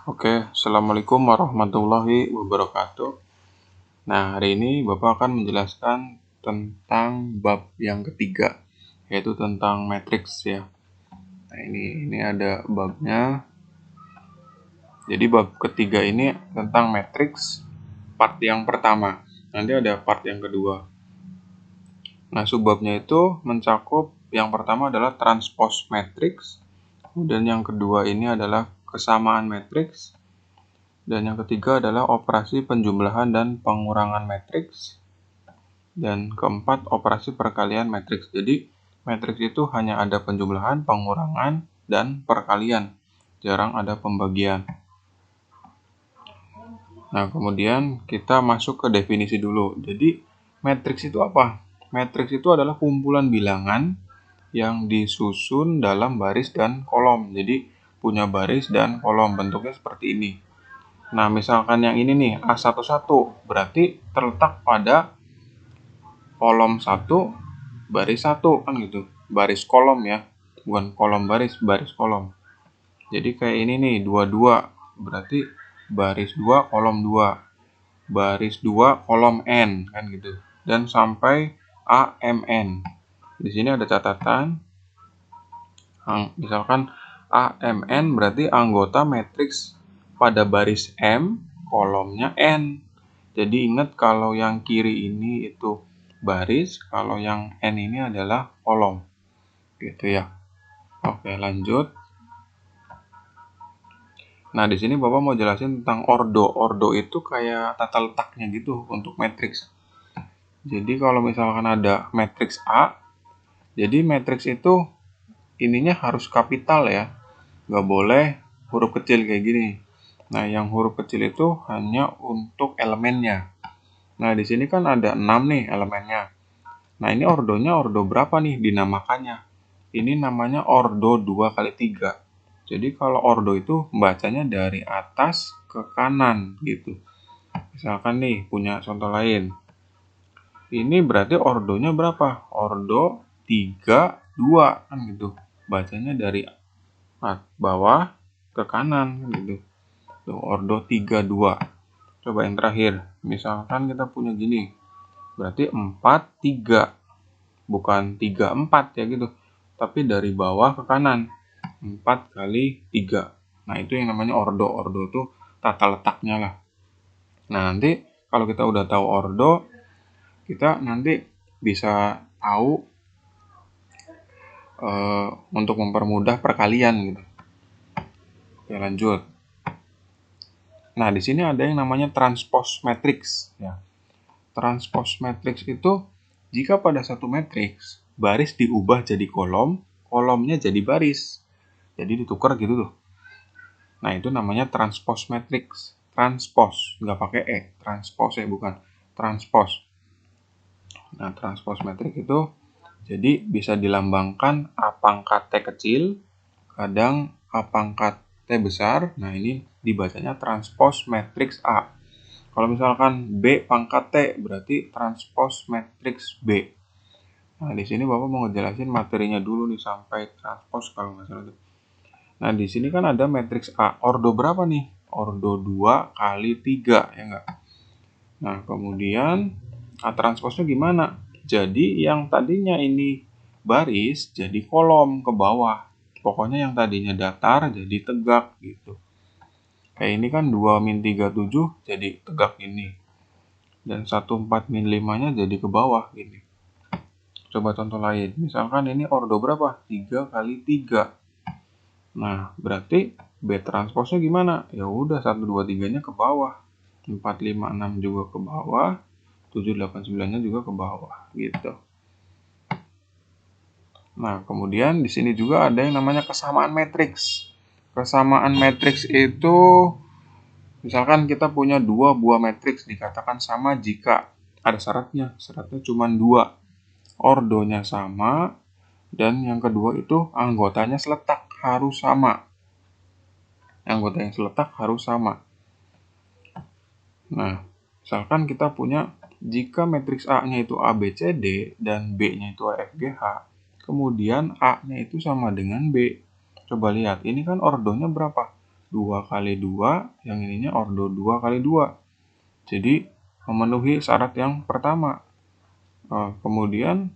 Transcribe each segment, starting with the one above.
Oke, Assalamualaikum warahmatullahi wabarakatuh. Nah, hari ini Bapak akan menjelaskan tentang bab yang ketiga, yaitu tentang matriks ya. Nah, ini ada babnya. Jadi bab ketiga ini tentang matriks part yang pertama. Nanti ada part yang kedua. Nah, subbabnya itu mencakup yang pertama adalah transpose matriks, kemudian yang kedua ini adalah kesamaan matriks, dan yang ketiga adalah operasi penjumlahan dan pengurangan matriks. Dan keempat, operasi perkalian matriks. Jadi, matriks itu hanya ada penjumlahan, pengurangan, dan perkalian. Jarang ada pembagian. Nah, kemudian kita masuk ke definisi dulu. Jadi, matriks itu apa? Matriks itu adalah kumpulan bilangan yang disusun dalam baris dan kolom. Jadi, punya baris dan kolom. Bentuknya seperti ini. Nah, misalkan yang ini nih, A11, berarti terletak pada kolom 1, baris 1, kan gitu. Baris kolom ya, bukan kolom baris, baris kolom. Jadi kayak ini nih, 22, berarti baris 2, kolom 2. Baris 2, kolom N, kan gitu. Dan sampai AMN. Di sini ada catatan, misalkan AMN berarti anggota matriks pada baris M, kolomnya N. Jadi ingat kalau yang kiri ini itu baris, kalau yang N ini adalah kolom. Gitu ya. Oke, lanjut. Nah, di sini Bapak mau jelasin tentang ordo. Ordo itu kayak tata letaknya gitu untuk matriks. Jadi kalau misalkan ada matriks A, jadi matriks itu ininya harus kapital ya. Nggak boleh huruf kecil kayak gini. Nah, yang huruf kecil itu hanya untuk elemennya. Nah, di sini kan ada 6 nih elemennya. Nah, ini ordonya ordo berapa nih dinamakannya? Ini namanya ordo 2 kali 3. Jadi kalau ordo itu bacanya dari atas ke kanan gitu. Misalkan nih punya contoh lain. Ini berarti ordonya berapa? Ordo 3, 2 kan gitu. Bacanya dari bawah ke kanan gitu. Tuh, ordo 3, 2. Coba yang terakhir. Misalkan kita punya gini. Berarti 4, 3. Bukan 3, 4 ya gitu. Tapi dari bawah ke kanan. 4 kali 3. Nah, itu yang namanya ordo. Ordo itu tata letaknya lah. Nah, nanti kalau kita udah tahu ordo, kita nanti bisa tahu untuk mempermudah perkalian gitu. Oke, lanjut. Nah, di sini ada yang namanya transpose matrix ya. Transpose matrix itu jika pada satu matriks baris diubah jadi kolom, kolomnya jadi baris. Jadi ditukar gitu tuh. Nah, itu namanya transpose matrix. Transpose, nggak pakai E. Transpose ya, bukan. Transpose. Nah, transpose matrix itu jadi bisa dilambangkan A pangkat T kecil, kadang A pangkat T besar. Nah, ini dibacanya transpose matrix A. Kalau misalkan B pangkat T, berarti transpose matrix B. Nah, di sini Bapak mau ngejelasin materinya dulu nih sampai transpose kalau nggak salah. Nah, di sini kan ada matriks A. Ordo berapa nih? Ordo 2 kali 3, ya enggak? Nah, kemudian A transposnya gimana? Jadi, yang tadinya ini baris jadi kolom ke bawah. Pokoknya yang tadinya datar jadi tegak gitu. Kayak ini kan 2 min 3, 7 jadi tegak ini. Dan 1, 4 min 5-nya jadi ke bawah gini. Coba contoh lain. Misalkan ini ordo berapa? 3 kali 3. Nah, berarti B transposnya gimana? Ya udah 1, 2, 3-nya ke bawah. 4, 5, 6 juga ke bawah. 7, 8, 9-nya juga ke bawah gitu. Nah, kemudian di sini juga ada yang namanya kesamaan matriks. Kesamaan matriks itu misalkan kita punya 2 buah matriks dikatakan sama jika ada syaratnya. Syaratnya cuma 2. Ordonya sama dan yang kedua itu anggotanya seletak harus sama. Anggota yang seletak harus sama. Nah, misalkan kita punya jika matriks A-nya itu ABCD dan B-nya itu AFGH, kemudian A-nya itu sama dengan B. Coba lihat, ini kan ordonya berapa? 2 kali 2, yang ininya ordo 2 kali 2. Jadi memenuhi syarat yang pertama. Kemudian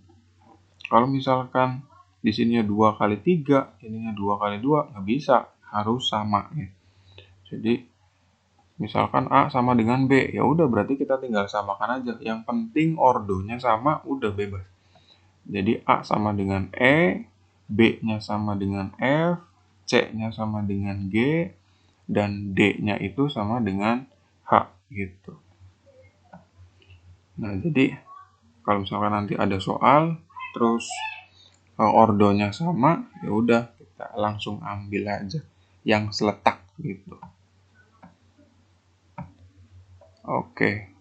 kalau misalkan di sininya 2 kali 3, ininya 2 kali 2, nggak bisa, harus sama ya. Jadi misalkan A sama dengan B, ya udah berarti kita tinggal samakan aja. Yang penting ordonya sama, udah bebas. Jadi A sama dengan E, B-nya sama dengan F, C-nya sama dengan G, dan D-nya itu sama dengan H gitu. Nah, jadi kalau misalkan nanti ada soal terus ordonya sama, ya udah kita langsung ambil aja yang seletak gitu. Oke.